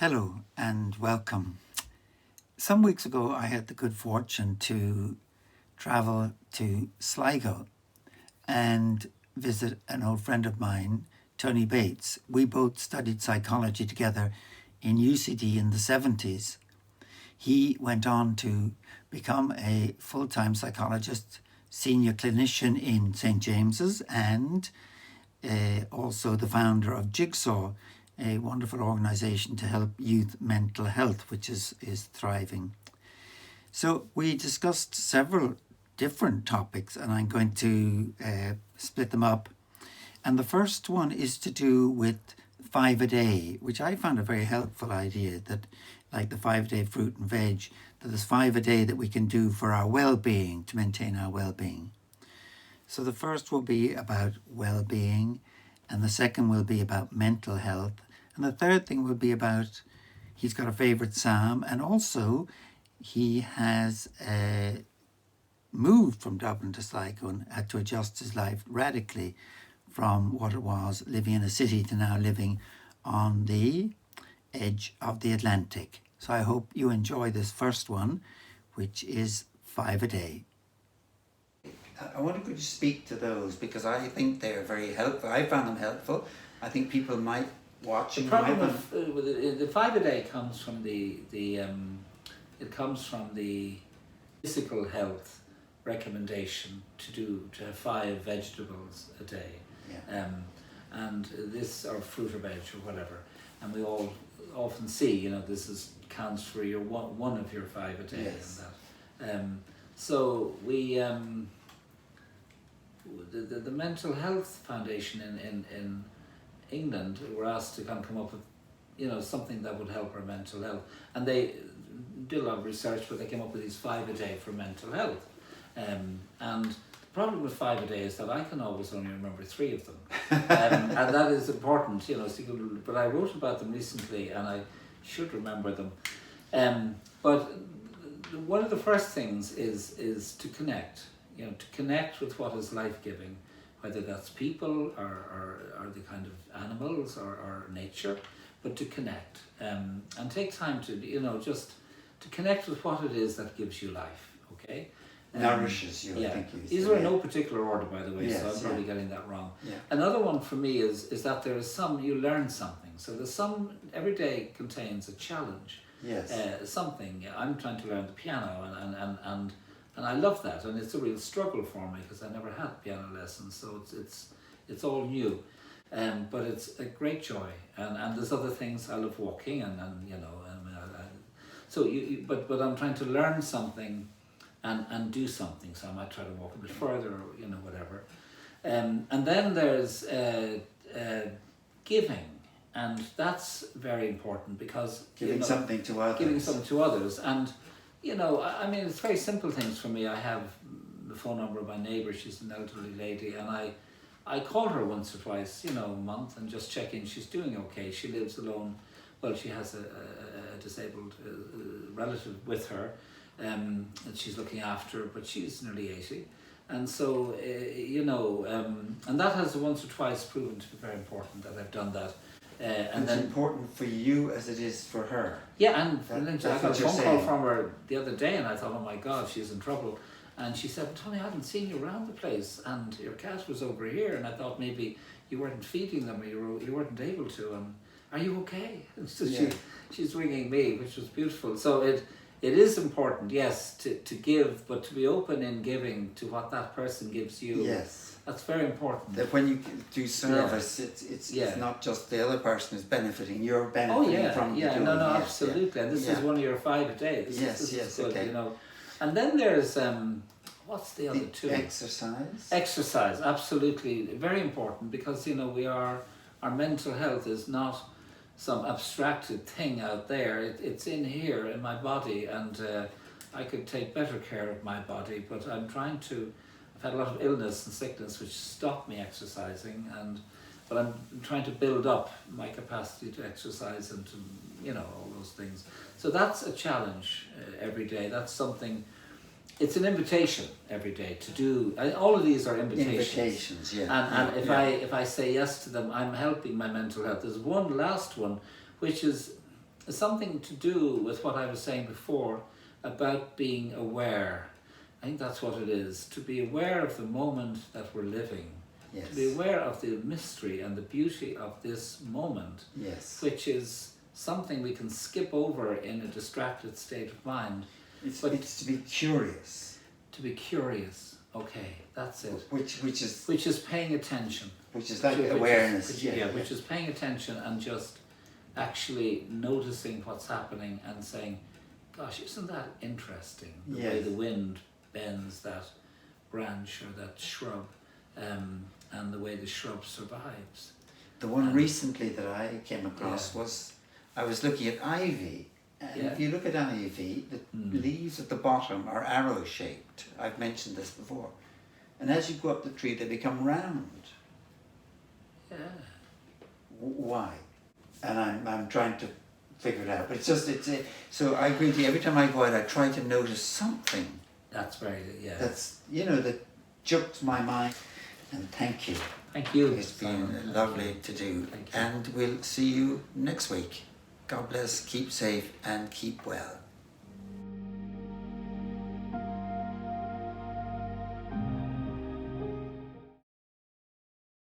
Hello and welcome. Some weeks ago, I had the good fortune to travel to Sligo and visit an old friend of mine, Tony Bates. We both studied psychology together in UCD in the 70s. He went on to become a full-time psychologist, senior clinician in St. James's, and also the founder of Jigsaw, a wonderful organisation to help youth mental health, which is thriving. So we discussed several different topics, and I'm going to split them up. And the first one is to do with 5 a day, which I found a very helpful idea, that like the 5-a-day fruit and veg, that there's 5 a day that we can do for our well-being, to maintain our well-being. So the first will be about well-being, and the second will be about mental health, and the third thing will be about, he's got a favourite psalm, and also he has moved from Dublin to Sligo and had to adjust his life radically from what it was living in a city to now living on the edge of the Atlantic. So I hope you enjoy this first one, which is 5 a day. I want to speak to those because I think they're very helpful. I found them helpful. I think people might watch. The problem with the 5 a day comes from the physical health recommendation to have 5 vegetables a day, and this, or fruit or veg or whatever, and we all often see, this counts for your one of your 5 a day. Yes. And that. So we. The Mental Health Foundation in England were asked to kind of come up with, something that would help our mental health, and they did a lot of research, but they came up with these 5 a day for mental health. And the problem with 5 a day is that I can always only remember 3 of them, and that is important, but I wrote about them recently, and I should remember them. But one of the first things is to connect. To connect with what is life-giving, whether that's people or the kind of animals or nature, but to connect and take time to, just to connect with what it is that gives you life, okay? Nourishes you, yeah. I think you These are in no particular order, by the way, yes, so I'm probably getting that wrong. Yeah. Another one for me is that there is you learn something. So every day contains a challenge. Yes. Something. I'm trying to learn the piano and I love that, and it's a real struggle for me because I never had piano lessons, so it's all new, but it's a great joy. And there's other things. I love walking, but I'm trying to learn something, and do something. So I might try to walk a bit further, or whatever. And then there's giving, and that's very important because giving something to others. And it's very simple things for me. I have the phone number of my neighbour. She's an elderly lady, and I call her once or twice, a month, and just check in. She's doing okay. She lives alone. Well, she has a disabled relative with her that she's looking after, but she's nearly 80. And so, and that has once or twice proven to be very important that I've done that. And it's important for you as it is for her. Yeah, and I got a phone call from her the other day, and I thought, oh my God, she's in trouble. And she said, Tony, I haven't seen you around the place, and your cat was over here, and I thought maybe you weren't feeding them, or you weren't able to. Are you okay? And so she's ringing me, which was beautiful. So it is important, yes, to give, but to be open in giving to what that person gives you. Yes. That's very important. That when you do service, it's not just the other person is benefiting, you're benefiting from doing. No, absolutely. And this is one of your 5 a day. This is good, okay. And then there's, what's the other 2? Exercise. Exercise, absolutely. Very important because, our mental health is not some abstracted thing out there. It's in here, in my body, and I could take better care of my body, but I've had a lot of illness and sickness which stopped me exercising, but I'm trying to build up my capacity to exercise and to, all those things. So that's a challenge every day. That's something, it's an invitation every day to do. All of these are invitations. And if I say yes to them, I'm helping my mental health. There's one last one, which is something to do with what I was saying before about being aware. I think that's what it is, to be aware of the moment that we're living, Yes. to be aware of the mystery and the beauty of this moment, Yes. which is something we can skip over in a distracted state of mind. It's to be curious. To be curious, okay, that's it. Which is paying attention. Which is like awareness. Which is paying attention and just actually noticing what's happening and saying, gosh, isn't that interesting? The way the wind bends that branch or that shrub, and the way the shrub survives. The one recently that I came across was, I was looking at ivy. And if you look at ivy, the leaves at the bottom are arrow-shaped. I've mentioned this before. And as you go up the tree, they become round. Yeah. Why? And I'm trying to figure it out. But so I agree with you. Every time I go out, I try to notice something. That's very, That's, that jumps my mind. And thank you. Thank you. It's been lovely to do. And we'll see you next week. God bless, keep safe and keep well.